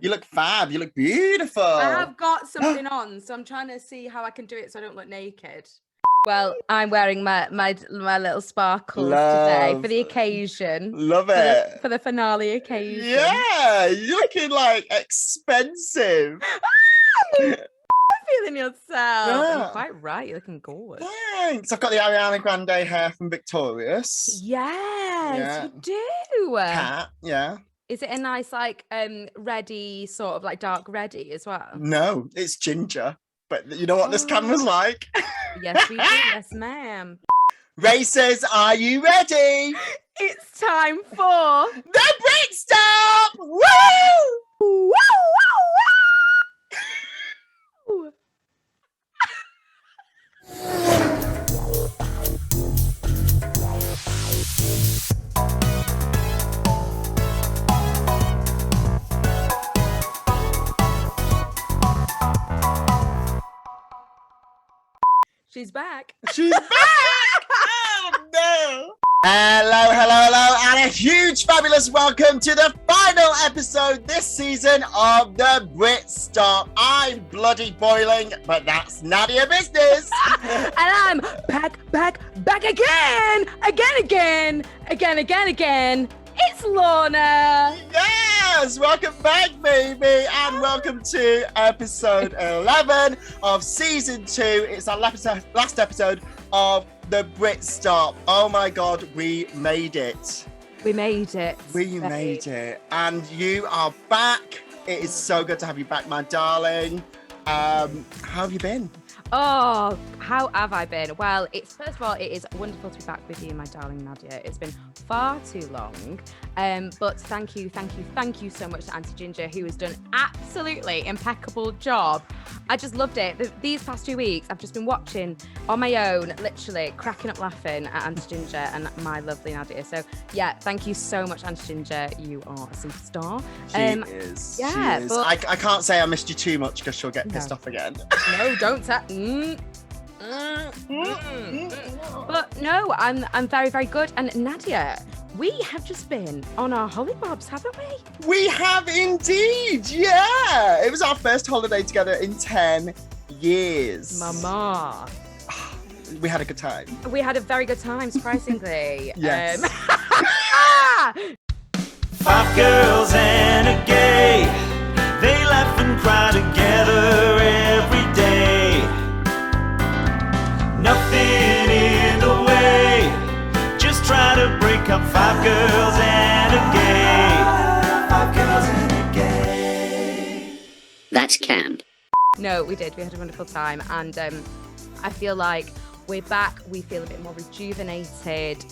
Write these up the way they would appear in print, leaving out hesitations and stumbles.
You look fab. You look beautiful. I have got something on, so I'm trying to see how I can do it so I don't look naked. Well, I'm wearing my little sparkles today for the occasion. Love it. For the finale occasion. Yeah, you're looking like expensive. Feeling yourself. Yeah. You're quite right. You're looking gorgeous. Thanks. I've got the Ariana Grande hair from Victorious. Yes, you do. Cat, yeah. Is it a nice, like, reddy, sort of like dark reddy as well? No, it's ginger. But you know what this camera's like? Yes, we do. Yes, ma'am. Racers, are you ready? It's time for the Brit Stop! Woo! Woo! Woo! Woo! She's back. She's back! Oh, no. Hello, and a huge, fabulous welcome to the final episode this season of the Brit Stop. I'm bloody boiling, but that's Nadia Business. And I'm back again. It's Lorna. Yes, welcome back, baby, and welcome to episode 11 of season 2. It's our last episode of the Brit Stop. Oh my God, we made it. We made it. We made it, and you are back. It is so good to have you back, my darling. How have you been? Oh, how have I been? Well, first of all, it is wonderful to be back with you, my darling Nadia. It's been far too long. But thank you so much to Auntie Ginger, who has done absolutely impeccable job. I just loved it. These past 2 weeks, I've just been watching on my own, literally cracking up laughing at Auntie Ginger and my lovely Nadia. So yeah, thank you so much, Auntie Ginger. You are a superstar. She is. Yeah, she is. But I can't say I missed you too much because she'll get pissed off again. No, don't say. But no, I'm very, very good. And Nadia, we have just been on our hollybobs, haven't we? We have indeed, yeah. It was our first holiday together in 10 years. Mama. We had a good time. We had a very good time, surprisingly. Yes. 5 girls and a gay. They laugh and cry together every day. Nothing in the way. Just try to break up 5 girls and a gay. 5 girls and a gay. That's camp. No, we did. We had a wonderful time. And I feel like we're back. We feel a bit more rejuvenated.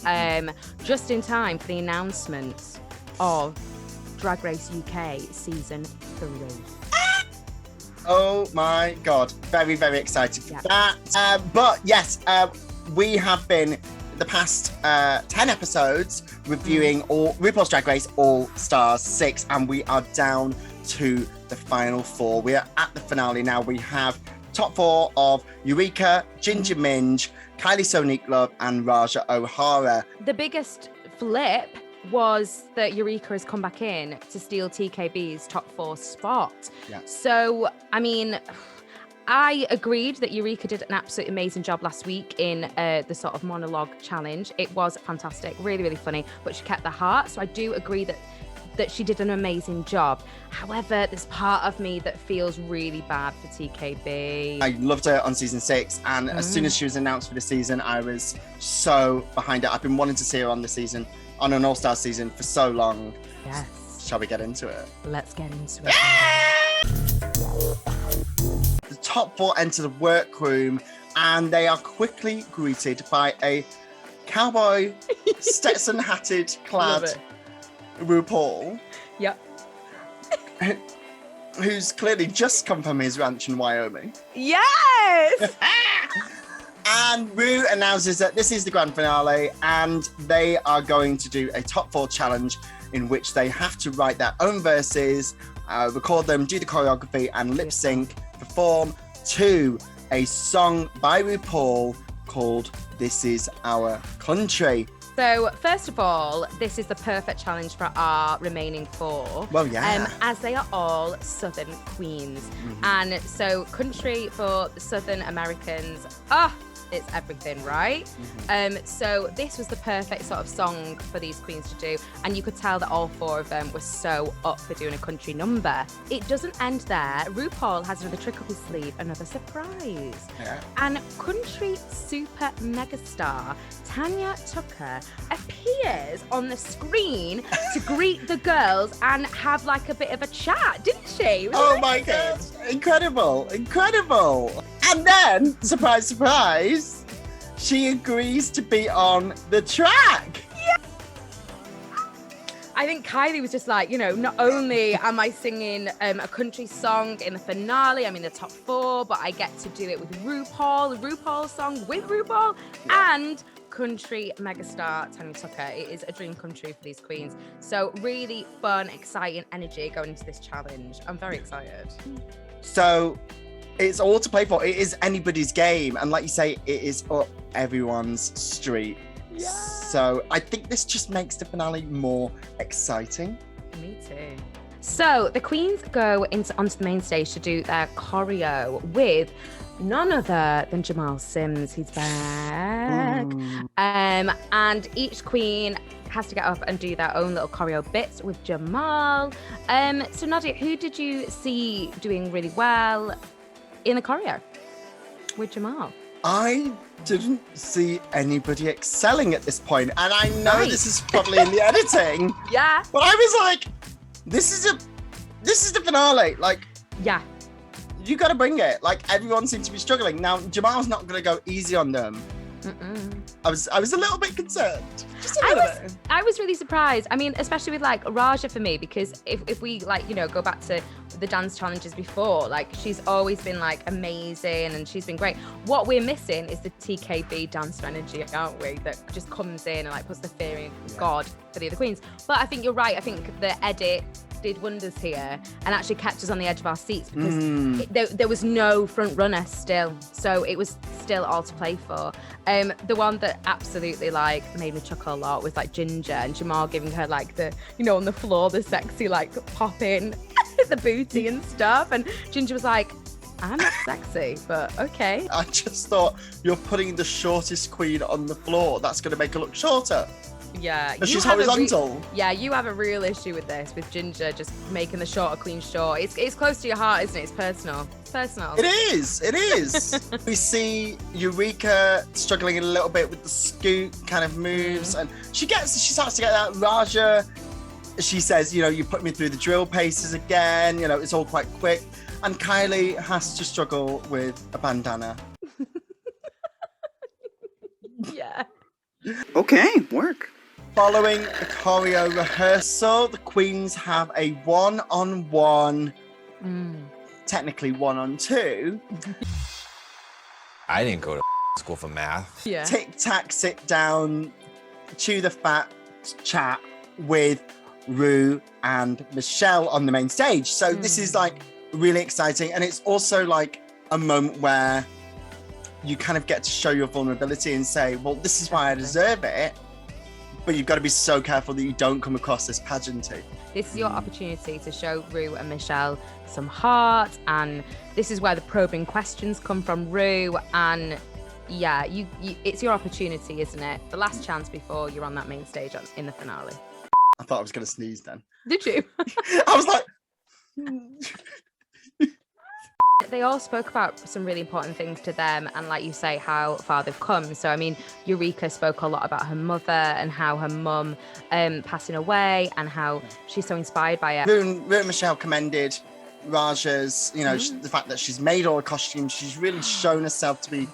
Just in time for the announcement of Drag Race UK Season 3. Oh my God. Very, very excited for that. But yes, we have been the past 10 episodes reviewing all RuPaul's Drag Race All Stars 6, and we are down to the final 4. We are at the finale now. We have top 4 of Eureka, Ginger Minge, Kylie Sonique Love, and Raja O'Hara. The biggest flip was that Eureka has come back in to steal TKB's top 4 spot. Yeah. So, I mean, I agreed that Eureka did an absolutely amazing job last week in the sort of monologue challenge. It was fantastic, really, really funny, but she kept the heart. So I do agree that she did an amazing job. However, there's part of me that feels really bad for TKB. I loved her on season 6, and as soon as she was announced for the season, I was so behind it. I've been wanting to see her on the season, on an All-Star season for so long. Yes. Shall we get into it? Let's get into it. The top 4 enter the workroom, and they are quickly greeted by a cowboy, Stetson-hatted clad RuPaul. Yep. Who's clearly just come from his ranch in Wyoming. Yes! And Ru announces that this is the grand finale, and they are going to do a top 4 challenge in which they have to write their own verses, record them, do the choreography, and lip sync, perform to a song by RuPaul called This Is Our Country. So, first of all, this is the perfect challenge for our remaining 4. Well, yeah. As they are all Southern queens. And so, country for Southern Americans, it's everything, right? So this was the perfect sort of song for these queens to do, and you could tell that all 4 of them were so up for doing a country number. It doesn't end there. RuPaul has another trick up his sleeve, another surprise. Yeah. And country super megastar Tanya Tucker appears on the screen to greet the girls and have like a bit of a chat, didn't she? Oh my God. Incredible. And then, surprise, surprise, she agrees to be on the track. I think Kylie was just like, not only am I singing a country song in the finale, I'm in the top 4, but I get to do it with RuPaul's song with RuPaul, and country megastar Tanya Tucker. It is a dream come true for these queens. So really fun, exciting energy going into this challenge. I'm very excited. So it's all to play for. It is anybody's game. And like you say, it is up everyone's street. Yeah. So I think this just makes the finale more exciting. Me too. So the queens go onto the main stage to do their choreo with none other than Jamal Sims. He's back. And each queen has to get up and do their own little choreo bits with Jamal. So Nadia, who did you see doing really well in the choreo with Jamal? I didn't see anybody excelling at this point, and I know this is probably in the editing. Yeah. But I was like, this is the finale. Like, yeah, you got to bring it. Like, everyone seems to be struggling. Now, Jamal's not going to go easy on them. I was a little bit concerned. Just a little bit. I was really surprised. I mean, especially with like Raja for me, because if we like, go back to the dance challenges before, like she's always been like amazing and she's been great. What we're missing is the TKB dance energy, aren't we? That just comes in and like puts the fear in God for the other queens. But I think you're right. I think the edit did wonders here and actually kept us on the edge of our seats because there was no front runner still, so it was still all to play for. The one that absolutely like made me chuckle a lot was like Ginger and Jamal giving her like the on the floor the sexy like popping the booty and stuff, and Ginger was like, I'm not sexy, but okay. I just thought, you're putting the shortest queen on the floor, that's going to make her look shorter. Yeah, she's horizontal. You have a real issue with this, with Ginger just making the shorter queen short. It's close to your heart, isn't it? It's personal. It is. We see Eureka struggling a little bit with the scoot kind of moves, and she starts to get that. Raja, she says, you put me through the drill paces again. It's all quite quick. And Kylie has to struggle with a bandana. Yeah. Okay, work. Following the choreo rehearsal, the queens have a one-on-one, technically one-on-two. I didn't go to school for math. Yeah. Tic-tac, sit down, chew the fat chat with Ru and Michelle on the main stage. So this is like really exciting. And it's also like a moment where you kind of get to show your vulnerability and say, well, this is why I deserve it. But you've got to be so careful that you don't come across as pageanty. This is your opportunity to show Ru and Michelle some heart. And this is where the probing questions come from Ru. And yeah, you it's your opportunity, isn't it? The last chance before you're on that main stage in the finale. I thought I was going to sneeze then. Did you? I was like... They all spoke about some really important things to them and, like you say, how far they've come. So, I mean, Eureka spoke a lot about her mother and how her mum passing away and how she's so inspired by it. Ru and Michelle commended Raja's, the fact that she's made all the costumes. She's really shown herself to be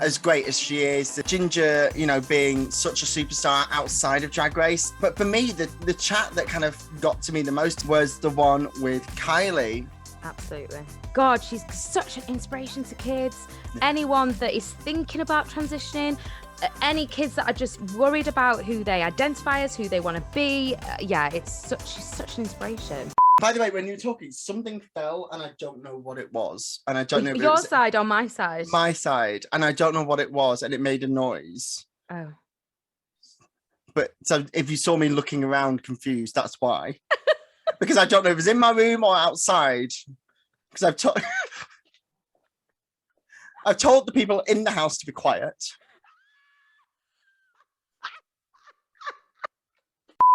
as great as she is. Ginger, being such a superstar outside of Drag Race. But for me, the chat that kind of got to me the most was the one with Kylie. Absolutely. God, she's such an inspiration to kids. Anyone that is thinking about transitioning, any kids that are just worried about who they identify as, who they want to be. She's such an inspiration. By the way, when you were talking, something fell and I don't know what it was. And I don't know if your side or my side? My side. And I don't know what it was and it made a noise. Oh. but so if you saw me looking around confused, that's why. Because I don't know if it was in my room or outside. Because I've told the people in the house to be quiet.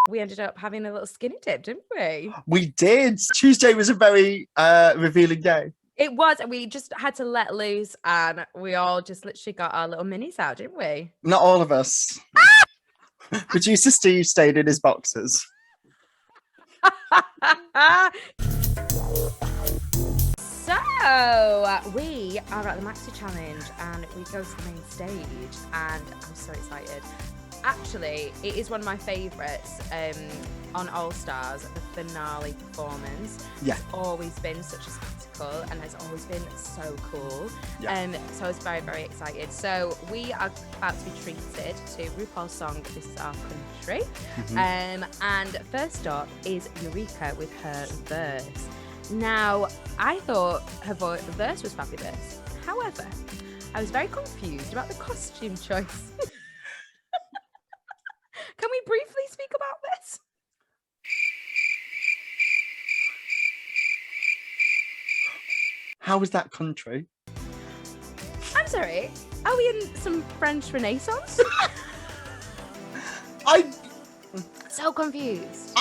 We ended up having a little skinny dip, didn't we? We did. Tuesday was a very revealing day. It was, and we just had to let loose, and we all just literally got our little minis out, didn't we? Not all of us. Producer Steve stayed in his boxers. So we are at the Maxi Challenge, and we go to the main stage, and I'm so excited. Actually, it is one of my favourites on All Stars, the finale performance. Yeah. It's always been such a spectacle and has always been so cool. Yeah. So I was very, very excited. So we are about to be treated to RuPaul's song, This Is Our Country. And first up is Eureka with her verse. Now, I thought her verse was fabulous. However, I was very confused about the costume choice. Can we briefly speak about this? How was that country? I'm sorry. Are we in some French Renaissance? So confused.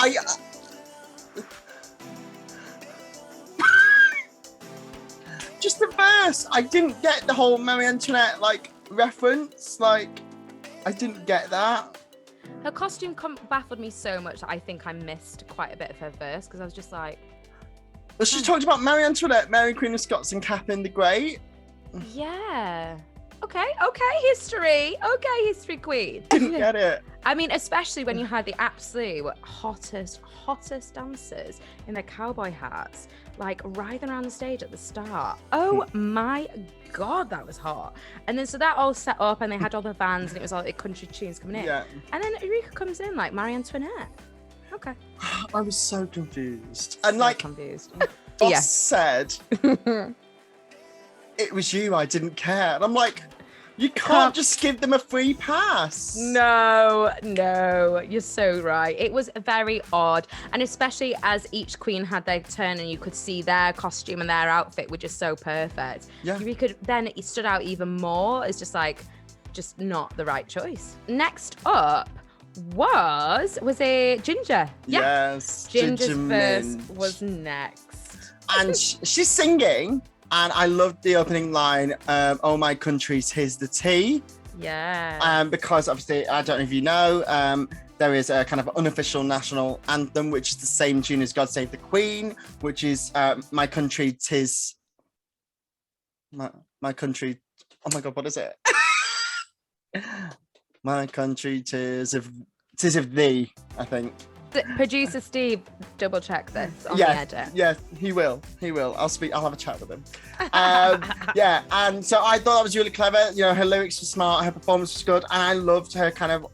Just the verse. I didn't get the whole Marie Antoinette reference. I didn't get that. Her costume baffled me so much that I think I missed quite a bit of her verse because I was just like... Well, she talked about Marie Antoinette, Mary Queen of Scots and Catherine the Great. Yeah. Okay, history. Okay, history queen. Didn't get it. I mean, especially when you had the absolute hottest dancers in their cowboy hats, writhing around the stage at the start. Oh my God, that was hot. And then so that all set up and they had all the vans and it was all the country tunes coming in. Yeah. And then Eureka comes in like Marie Antoinette. Okay. I was so confused. So And confused. Boss said, it was you, I didn't care. And I'm like, you can't just give them a free pass. No, you're so right. It was very odd. And especially as each queen had their turn and you could see their costume and their outfit were just so perfect. Yeah. It stood out even more. It's just not the right choice. Next up was it Ginger? Yeah. Yes. Ginger's Ginger verse Mint. was next. And she's singing. And I loved the opening line, oh my country, 'tis the tea. Yeah. Because obviously, I don't know if you know, there is a kind of unofficial national anthem, which is the same tune as God Save the Queen, which is my country, 'tis... My country... Oh my God, what is it? My country, 'tis of thee, I think. Producer Steve, double check this on the edit. Yeah, he will. I'll have a chat with him. Yeah, and so I thought that was really clever. You know, her lyrics were smart, her performance was good, and I loved her kind of.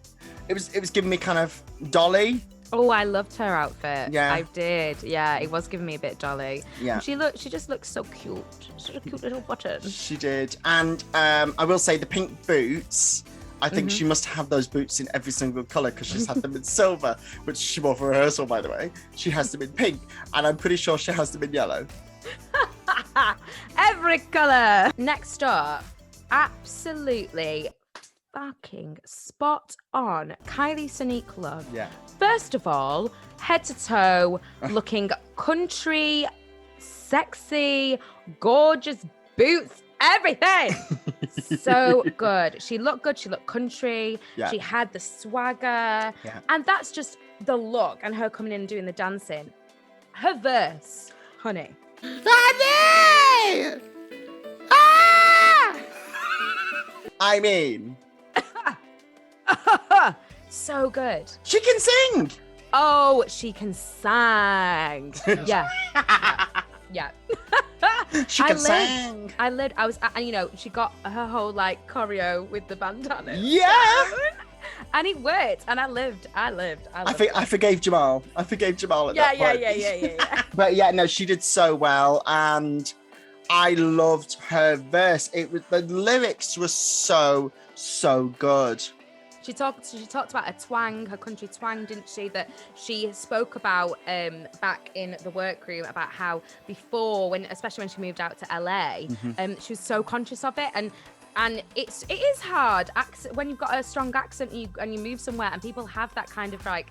It was giving me kind of Dolly. Oh, I loved her outfit. Yeah, I did. Yeah, it was giving me a bit Dolly. Yeah, and she just looks so cute. Such a cute little button. She did, and I will say the pink boots. I think she must have those boots in every single colour because she's had them in silver, which she wore for rehearsal, by the way. She has them in pink, and I'm pretty sure she has them in yellow. Every colour. Next up, absolutely fucking spot on. Kylie Sonique look. Yeah. First of all, head to toe, looking country, sexy, gorgeous boots. Everything so good. She looked good. She looked country. Yeah. She had the swagger, and that's just the look. And her coming in and doing the dancing. Her verse, honey. Honey! Ah! I mean, so good. She can sing. Oh, she can sing. Yeah. Yeah. She can sing. She got her whole choreo with the bandana. Yeah. And it worked. And I lived. I forgave Jamal. At that point. Yeah. But yeah, no, she did so well, and I loved her verse. The lyrics were so good. She talked about her twang, her country twang, didn't she? That she spoke about back in the workroom about how before, especially when she moved out to LA, she was so conscious of it, and it is hard when you've got a strong accent and you move somewhere and people have that kind of like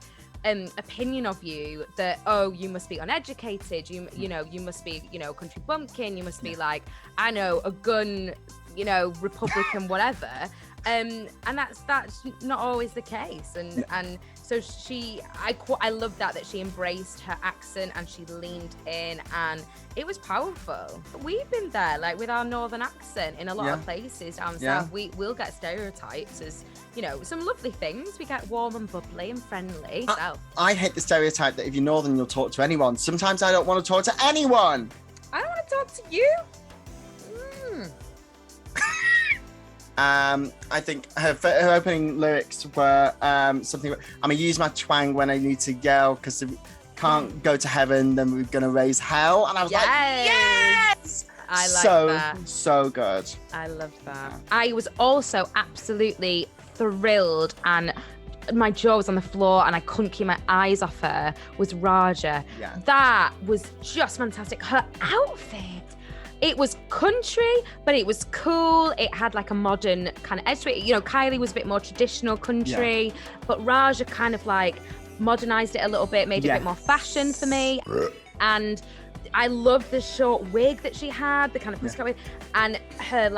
opinion of you that, oh, you must be uneducated, you know you must be, you know, country bumpkin, you must be like, I know, a gun, you know, Republican, whatever. And that's not always the case, and so I love that she embraced her accent and she leaned in, and it was powerful. We've been there, like with our northern accent in a lot of places down south. We will get stereotypes as, you know, some lovely things. We get warm and bubbly and friendly. I hate the stereotype that if you're northern, you'll talk to anyone. Sometimes I don't want to talk to anyone. I don't want to talk to you. I think her opening lyrics were something. I'm gonna use my twang when I need to yell, because if we can't go to heaven, then we're gonna raise hell. And I was like, yes! I like that. So good. I love that. I was also absolutely thrilled, and my jaw was on the floor and I couldn't keep my eyes off her, was Raja. Yeah. That was just fantastic. Her outfit. It was country, but it was cool. It had like a modern kind of edge to it. You know, Kylie was a bit more traditional country, but Raja kind of like modernized it a little bit, made it a bit more fashion for me. And I loved the short wig that she had, the kind of pussycat wig, and her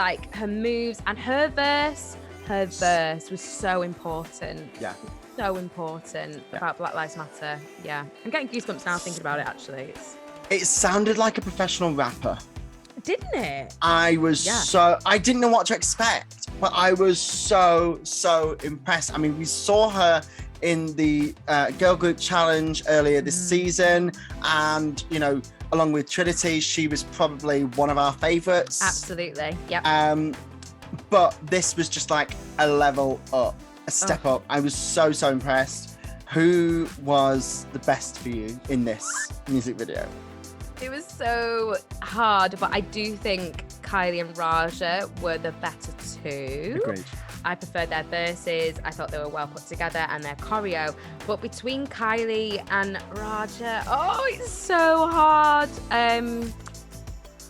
moves, and her verse was so important. Yeah. So important about Black Lives Matter. Yeah. I'm getting goosebumps now thinking about it, actually. It sounded like a professional rapper. Didn't it? I didn't know what to expect, but I was so impressed. I mean, we saw her in the girl group challenge earlier this season, and, you know, along with Trinity, she was probably one of our favorites. Absolutely. Yep. But this was just like a level up, a step up. I was so impressed. Who was the best for you in this music video? It was so hard, but I do think Kylie and Raja were the better two. Agreed. I preferred their verses. I thought they were well put together, and their choreo. But between Kylie and Raja, it's so hard.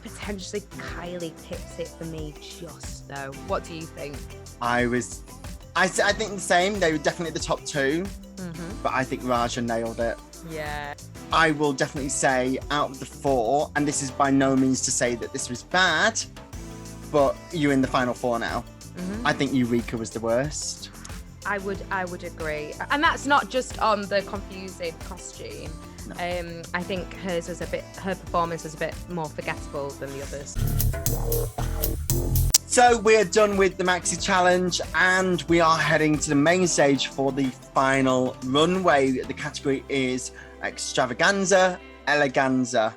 Potentially Kylie tips it for me just though. What do you think? I think the same. They were definitely the top two, but I think Raja nailed it. Yeah. I will definitely say out of the four, and this is by no means to say that this was bad, but you're in the final four now. I think Eureka was the worst. I would agree. And that's not just on the confusing costume. No. I think her performance was a bit more forgettable than the others. So we're done with the Maxi Challenge, and we are heading to the main stage for the final runway. The category is Extravaganza, Eleganza.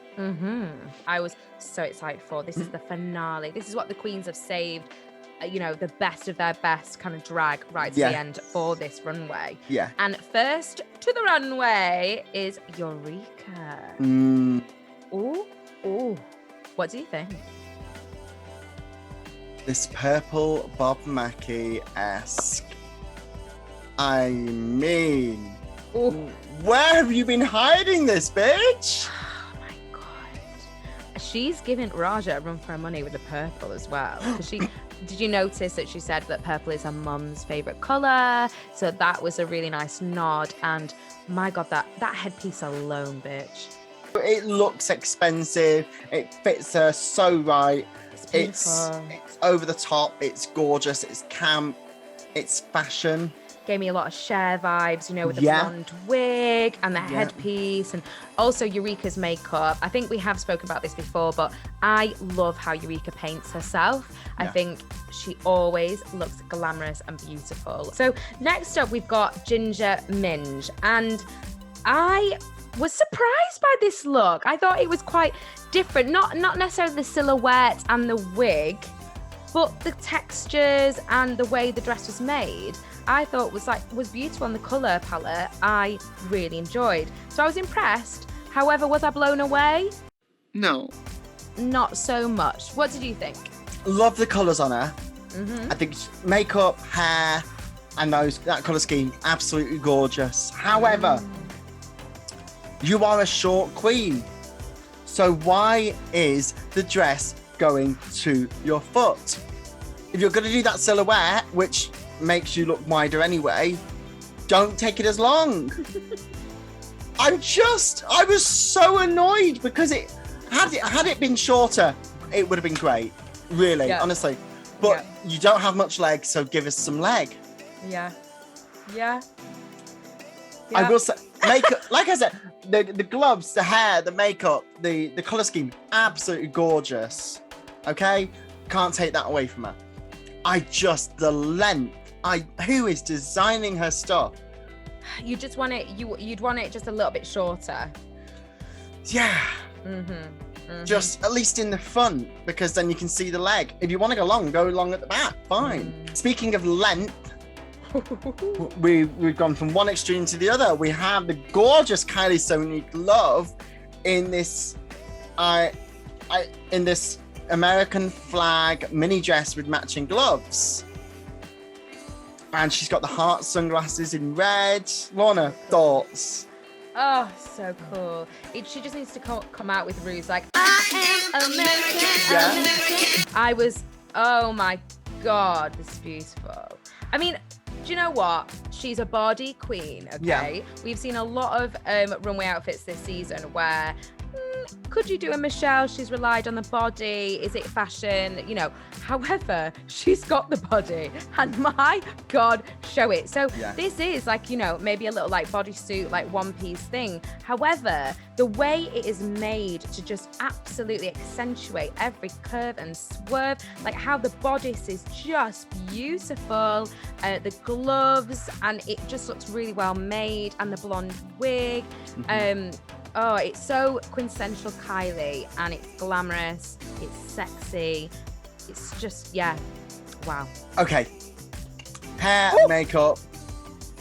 I was so excited for this. Is the finale. This is what the queens have saved. You know, the best of their best kind of drag right to the end for this runway. Yeah. And first to the runway is Eureka. Ooh. What do you think? This purple Bob Mackie-esque. I mean, where have you been hiding this, bitch? Oh my God. She's giving Raja a run for her money with the purple as well. Did you notice that she said that purple is her mum's favourite colour? So that was a really nice nod. And my God, that headpiece alone, bitch. It looks expensive. It fits her so right. It's over the top. It's gorgeous. It's camp. It's fashion. Gave me a lot of Cher vibes, you know, with the blonde wig and the headpiece, and also Eureka's makeup. I think we have spoken about this before, but I love how Eureka paints herself. I think she always looks glamorous and beautiful. So next up, we've got Ginger Minge, and I was surprised by this look. I thought it was quite different, not necessarily the silhouette and the wig, but the textures and the way the dress was made. I thought was beautiful, and the colour palette I really enjoyed. So I was impressed. However, was I blown away? No. Not so much. What did you think? Love the colours on her. I think makeup, hair, And that colour scheme, absolutely gorgeous. However, you are a short queen. So why is the dress going to your foot? If you're going to do that silhouette, which makes you look wider anyway, don't take it as long. I was so annoyed because had it been shorter, it would have been great. Really, honestly. But you don't have much leg, so give us some leg. Yeah. I will say, makeup, like I said, the gloves, the hair, the makeup, the colour scheme, absolutely gorgeous. Okay? Can't take that away from her. The length. Who is designing her stuff? You just want it, you'd want it just a little bit shorter. Yeah. Just at least in the front, because then you can see the leg. If you want to go long at the back, fine. Speaking of length, we've gone from one extreme to the other. We have the gorgeous Kylie Sonique Love in this American flag mini dress with matching gloves. And she's got the heart sunglasses in red. Lorna, thoughts? Oh, so cool. She just needs to come out with Ru's like, I am American. Oh my God, this is beautiful. I mean, do you know what? She's a body queen, okay? Yeah. We've seen a lot of runway outfits this season where, could you do a Michelle? She's relied on the body. Is it fashion? You know, however, she's got the body and my God, show it. So this is like, you know, maybe a little like bodysuit, like one piece thing. However, the way it is made to just absolutely accentuate every curve and swerve, like how the bodice is just beautiful, the gloves, and it just looks really well made, and the blonde wig. Oh, it's so quintessential Kylie, and it's glamorous, it's sexy, it's just, wow. Okay, hair, makeup,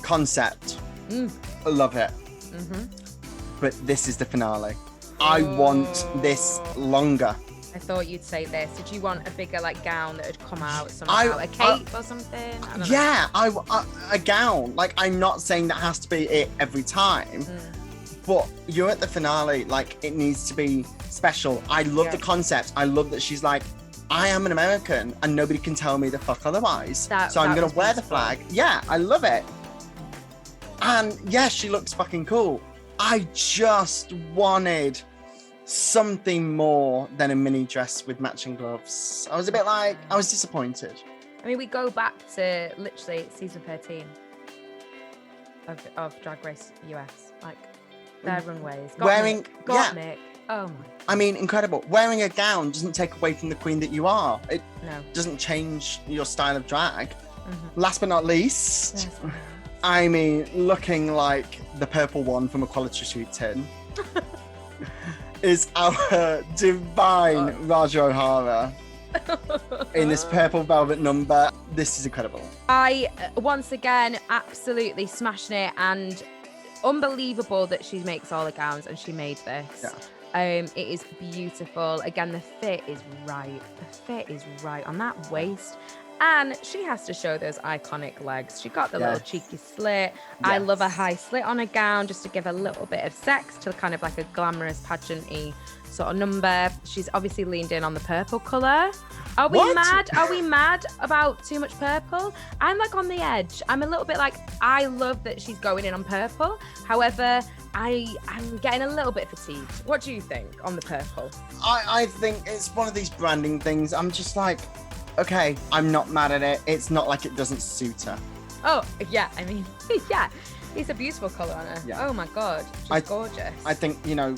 concept, I love it. But this is the finale. I want this longer. I thought you'd say this. Did you want a bigger like gown that had come out somehow, a cape or something? I don't know. A gown. Like, I'm not saying that has to be it every time. But you're at the finale, like, it needs to be special. I love the concept. I love that she's like, I am an American and nobody can tell me the fuck otherwise. So I'm going to wear the flag. Yeah, I love it. And yeah, she looks fucking cool. I just wanted something more than a mini dress with matching gloves. I was a bit like, I was disappointed. I mean, we go back to literally season 13 of Drag Race US. Like, their runways. Mick. Oh my. I mean, incredible. Wearing a gown doesn't take away from the queen that you are. It doesn't change your style of drag. Last but not least, I mean, looking like the purple one from a Quality Street tin is our divine Raja O'Hara in this purple velvet number. This is incredible. I, once again, absolutely smashing it, and unbelievable that she makes all the gowns and she made this. It is beautiful. Again, the fit is right. The fit is right on that waist. And she has to show those iconic legs. She got the little cheeky slit. I love a high slit on a gown just to give a little bit of sex to kind of like a glamorous pageant-y sort of number. She's obviously leaned in on the purple colour. Are we mad? Are we mad about too much purple? I'm like on the edge. I'm a little bit like, I love that she's going in on purple. However, I'm getting a little bit fatigued. What do you think on the purple? I think it's one of these branding things. I'm just like, okay, I'm not mad at it. It's not like it doesn't suit her. Oh, yeah. I mean, it's a beautiful colour on her. Yeah. Oh my God. She's gorgeous. I think, you know,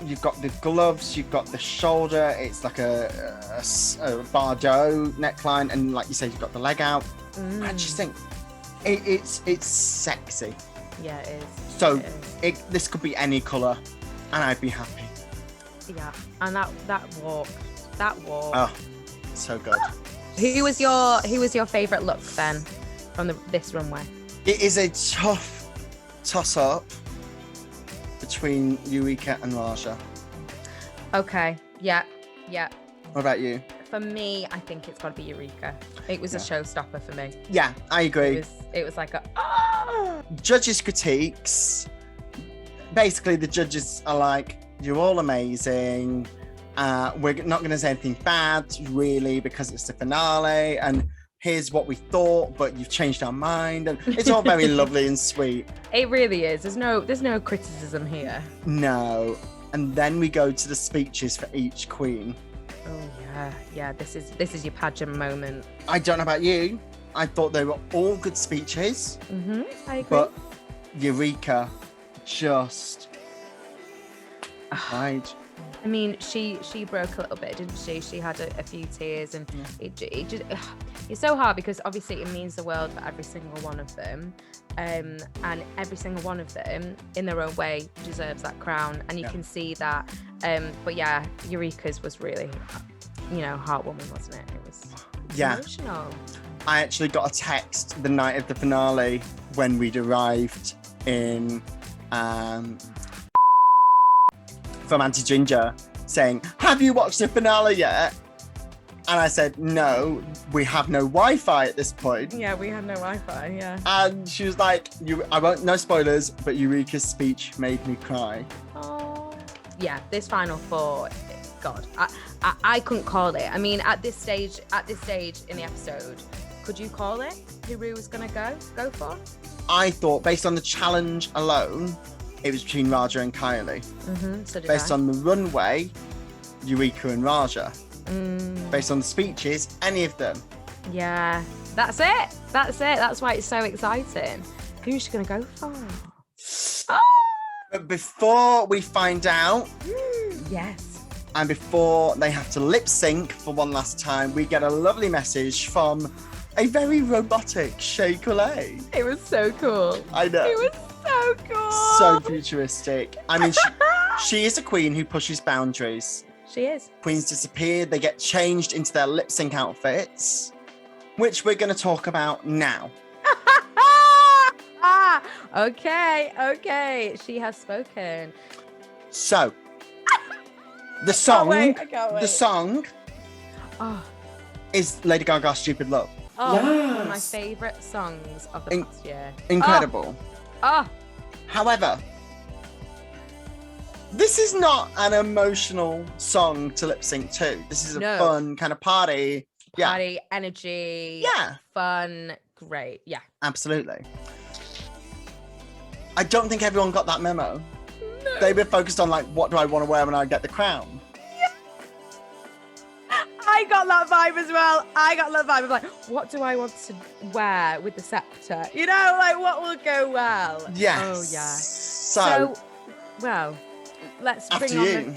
you've got the gloves, you've got the shoulder. It's like a Bardot neckline. And like you said, you've got the leg out. I just think it's sexy. Yeah, it is. So this could be any colour and I'd be happy. Yeah. And that walk. Oh, so good. Who was your favourite look then from this runway? It is a tough toss-up between Eureka and Raja. Okay. Yeah. What about you? for me, I think it's got to be Eureka. It was a showstopper for me. Yeah, I agree. It was like Judges' critiques. Basically, the judges are like, you're all amazing. We're not going to say anything bad, really, because it's the finale. And here's what we thought, but you've changed our mind. And it's all very lovely and sweet. It really is. There's no criticism here. No. And then we go to the speeches for each queen. Oh yeah. This is your pageant moment. I don't know about you. I thought they were all good speeches. I agree. But Eureka just died. I mean, she broke a little bit, didn't she? She had a few tears, and it just it's so hard because obviously it means the world for every single one of them, and every single one of them in their own way deserves that crown, and you can see that. But yeah, Eureka's was really, heartwarming, wasn't it? It was emotional. I actually got a text the night of the finale when we'd arrived in from Auntie Ginger saying, have you watched the finale yet? And I said, no, we have no Wi-Fi at this point. Yeah, we had no Wi-Fi, yeah. And she was like, no spoilers, but Eureka's speech made me cry. Oh. Yeah, this Final Four, God, I couldn't call it. I mean, at this stage in the episode, could you call it who Ru was going to go for? I thought, based on the challenge alone, it was between Raja and Kylie. So did Based I. on the runway, Eureka and Raja. Based on the speeches, any of them. Yeah, that's it. That's why it's so exciting. Who's she going to go for? But before we find out, yes, and before they have to lip sync for one last time, we get a lovely message from a very robotic Shea Coulee. It was so cool. I know. It was so cool. So futuristic. I mean, she is a queen who pushes boundaries. She is. Queens disappear. They get changed into their lip sync outfits, which we're going to talk about now. Okay. She has spoken. So, the song, I can't wait. The song is Lady Gaga's Stupid Love. Oh, one of my favourite songs of the past year. Incredible. However, this is not an emotional song to lip sync to. This is a fun kind of party. Party, energy. Yeah. Fun. Great. Yeah. Absolutely. I don't think everyone got that memo. No. They were focused on like, what do I want to wear when I get the crown? I got that vibe as well. Of like, what do I want to wear with the scepter? Like what will go well? Yes. Oh yeah. So well, let's after bring on you.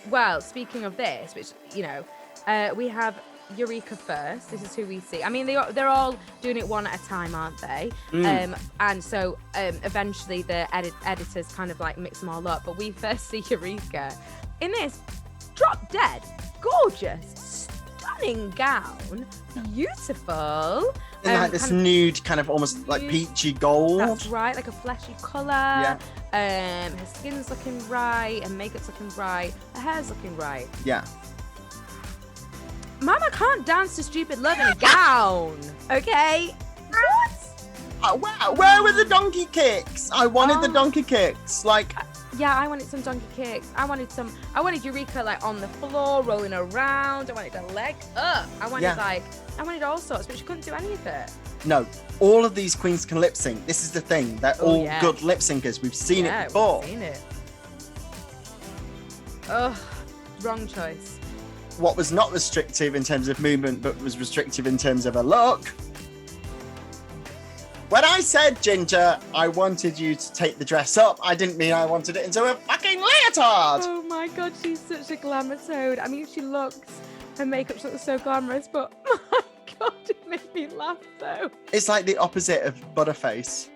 Well, speaking of this, which we have Eureka first. This is who we see. I mean, they're all doing it one at a time, aren't they? And so eventually the editors kind of like mix them all up. But we first see Eureka in this drop dead, gorgeous, stunning gown, beautiful. In like this nude kind of almost like peachy gold. That's right, like a fleshy colour. Yeah. Her skin's looking right, her makeup's looking right, her hair's looking right. Yeah. Mama can't dance to Stupid Love in a gown, okay? What? Where were the donkey kicks? I wanted the donkey kicks. Like, yeah, I wanted some donkey kicks. I wanted Eureka like on the floor, rolling around. I wanted her leg up. I wanted all sorts, but she couldn't do any of it. No, all of these queens can lip sync. This is the thing. They're all good lip syncers. We've seen it before. We've seen it. Ugh, wrong choice. What was not restrictive in terms of movement, but was restrictive in terms of a look. When I said, Ginger, I wanted you to take the dress up, I didn't mean I wanted it into a fucking leotard. Oh my God, she's such a glamour toad. I mean, her makeup looks so glamorous, but my God, it made me laugh though. It's like the opposite of Butterface.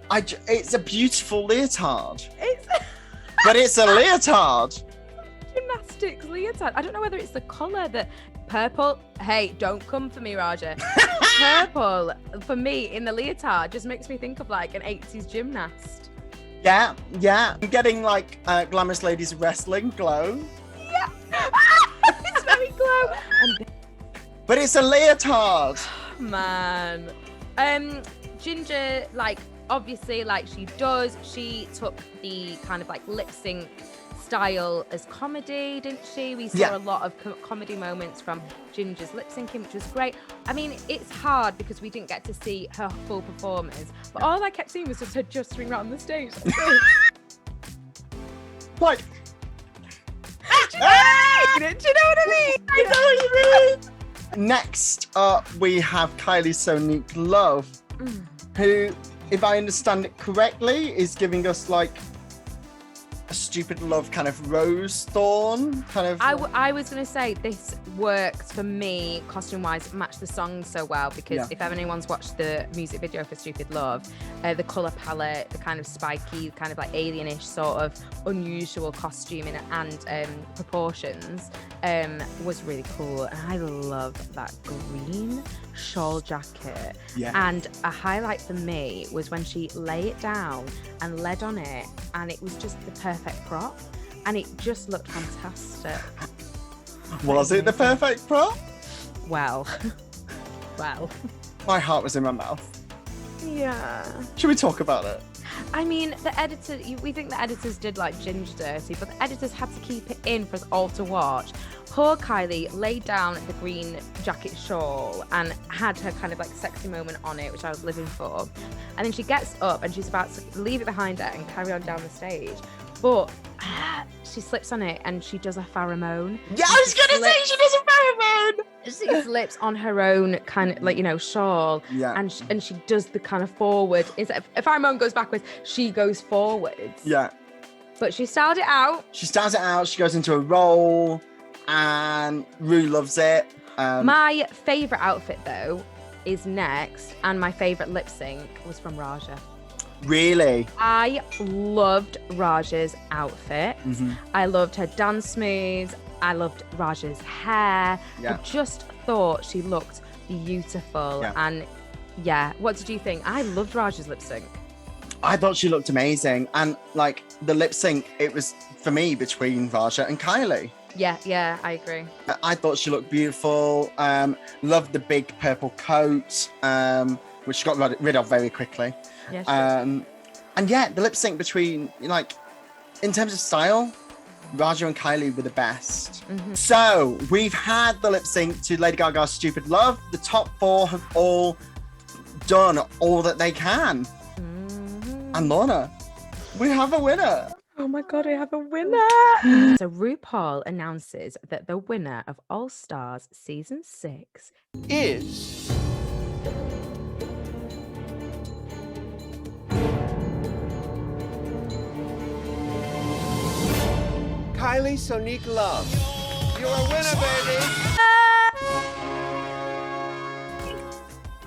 It's a beautiful leotard. But it's a leotard. Gymnastics leotard. I don't know whether it's the colour that purple. Hey, don't come for me, Raja. purple for me in the leotard just makes me think of like an 80s gymnast. Yeah. I'm getting like Glamorous Ladies Wrestling glow. Yeah. It's very glow. But it's a leotard. Man. Ginger, like, obviously, like she took the kind of like lip sync style as comedy, didn't she? We saw a lot of comedy moments from Ginger's lip syncing, which was great. I mean, it's hard because we didn't get to see her full performance, but all I kept seeing was just her swing around the stage. Like, do you know what I mean? I know what you mean. Next up, we have Kylie Sonique Love, who, if I understand it correctly, is giving us like a stupid love kind of rose thorn kind of. I was going to say this works for me costume wise, matched the song so well because if anyone's watched the music video for Stupid Love, the colour palette, the kind of spiky, kind of like alienish sort of unusual costuming and proportions was really cool. And I love that green shawl jacket. And a highlight for me was when she lay it down and led on it, and it was just the perfect prop, and it just looked fantastic. Was it the perfect prop? Well. My heart was in my mouth. Yeah. Should we talk about it? I mean, we think the editors did like Ginger dirty, but the editors had to keep it in for us all to watch. Poor Kylie laid down the green jacket shawl and had her kind of like sexy moment on it, which I was living for. And then she gets up and she's about to leave it behind her and carry on down the stage. But she slips on it and she does a pheromone. Yeah, I was going to say she does a pheromone. She slips on her own kind of like, shawl. Yeah. And she does the kind of forward. If a pheromone goes backwards, she goes forwards. Yeah. But she styled it out. She goes into a roll and Rue loves it. My favourite outfit though is next, and my favourite lip sync was from Raja. Really? I loved Raja's outfit. I loved her dance moves. I loved Raja's hair. I just thought she looked beautiful. And what did you think? I loved Raja's lip sync. I thought she looked amazing. And like the lip sync, it was for me between Raja and Kylie. Yeah, I agree. I thought she looked beautiful. Loved the big purple coat, which she got rid of very quickly. Yeah, and the lip sync between, like, in terms of style, Raja and Kylie were the best. So we've had the lip sync to Lady Gaga's Stupid Love. The top 4 have all done all that they can. And Lorna, we have a winner. Oh my God, I have a winner. So RuPaul announces that the winner of All Stars Season 6 Is Kylie Sonique Love. You're a winner, baby.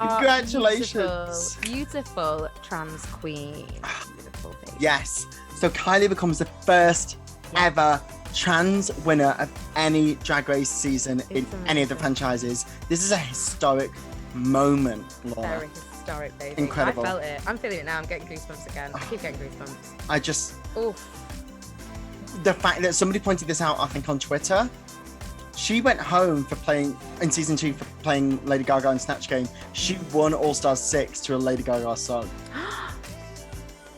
Congratulations. Beautiful trans queen. Beautiful baby. Yes. So Kylie becomes the first ever trans winner of any Drag Race season in any of the franchises. This is a historic moment, Lorna. Very historic, baby. Incredible. I felt it. I'm feeling it now. I'm getting goosebumps again. I keep getting goosebumps. Oof. The fact that somebody pointed this out, I think, on Twitter. She went home for playing, in season 2, for playing Lady Gaga in Snatch Game. She won All Stars 6 to a Lady Gaga song.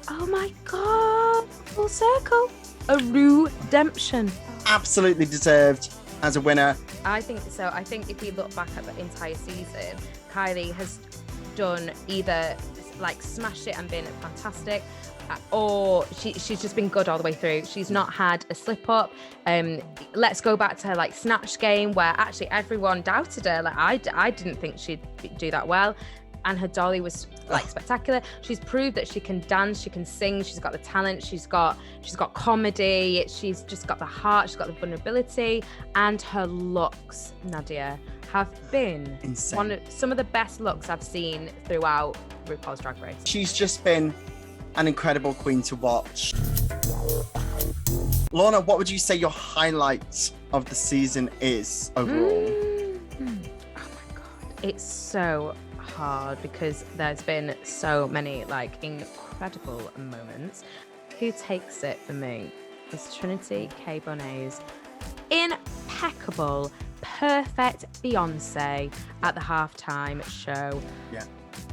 Oh my God. Full circle. A redemption. Absolutely deserved as a winner. I think so. I think if we look back at the entire season, Kylie has done either like smashed it and been fantastic, or she's just been good all the way through. She's not had a slip up. Let's go back to her like Snatch Game, where actually everyone doubted her. Like I didn't think she'd do that well, and her dolly was like spectacular. She's proved that she can dance, she can sing, she's got the talent, she's got comedy, she's just got the heart, she's got the vulnerability, and her looks, Nadia, have been insane. Some of the best looks I've seen throughout RuPaul's Drag Race. She's just been an incredible queen to watch. Lorna, what would you say your highlight of the season is overall? Oh my God. It's so hard because there's been so many like incredible moments. Who takes it for me is Trinity K. Bonet's impeccable, perfect Beyonce at the halftime show. Yeah.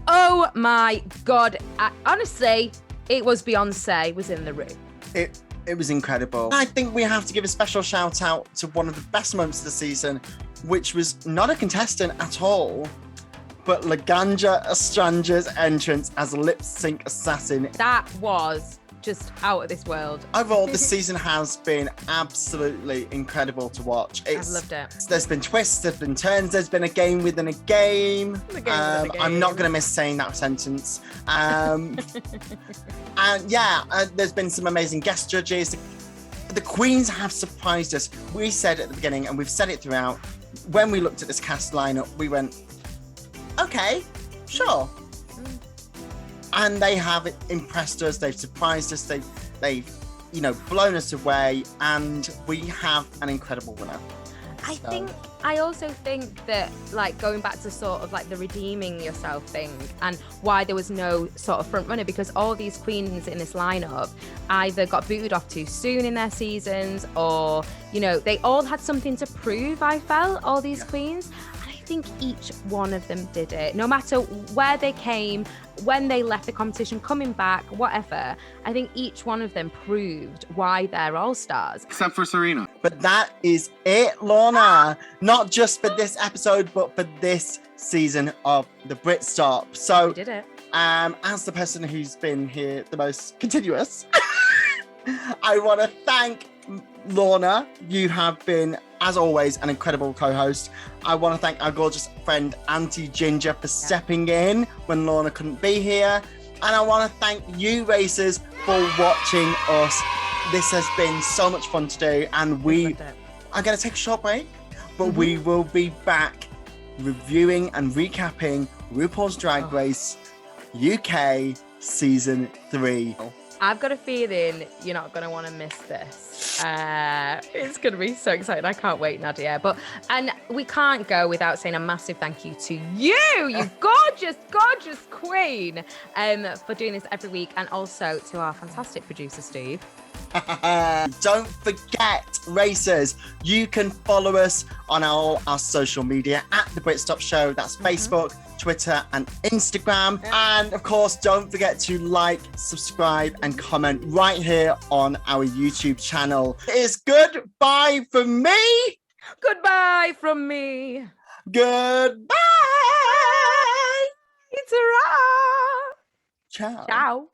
Oh my God. Honestly, it was Beyonce was in the room. It was incredible. I think we have to give a special shout out to one of the best moments of the season, which was not a contestant at all, but Laganja Estranger's entrance as a lip sync assassin. That was just out of this world. Overall, the season has been absolutely incredible to watch. I've loved it. There's been twists, there's been turns, there's been a game within a game. I'm not going to miss saying that sentence. And yeah, there's been some amazing guest judges. The queens have surprised us. We said at the beginning, and we've said it throughout, when we looked at this cast lineup, we went, okay, sure. And they have impressed us. They've surprised us. They've blown us away. And we have an incredible winner. I also think that, like, going back to sort of like the redeeming yourself thing and why there was no sort of front runner, because all these queens in this lineup either got booted off too soon in their seasons, or they all had something to prove. I felt all these queens. I think each one of them did it, no matter where they came, when they left the competition, coming back, whatever. I think each one of them proved why they're all stars. Except for Serena. But that is it, Lorna. Not just for this episode, but for this season of the Brit Stop. So, We did it. As the person who's been here the most continuous, I want to thank Lorna. You have been, as always, an incredible co-host. I want to thank our gorgeous friend Auntie Ginger for stepping in when Lorna couldn't be here. And I want to thank you, racers, for watching us. This has been so much fun to do, and we are going to take a short break, but we will be back reviewing and recapping RuPaul's Drag Race UK Season 3. I've got a feeling you're not going to want to miss this. It's going to be so exciting. I can't wait, Nadia. And we can't go without saying a massive thank you to you gorgeous, gorgeous queen, for doing this every week, and also to our fantastic producer, Steve. Don't forget, racers, you can follow us on all our social media at The Brit Stop Show. That's Facebook, Twitter and Instagram. And of course, don't forget to like, subscribe and comment right here on our YouTube channel. It's goodbye from me. Goodbye from me. Goodbye. It's a wrap. Ciao. Ciao.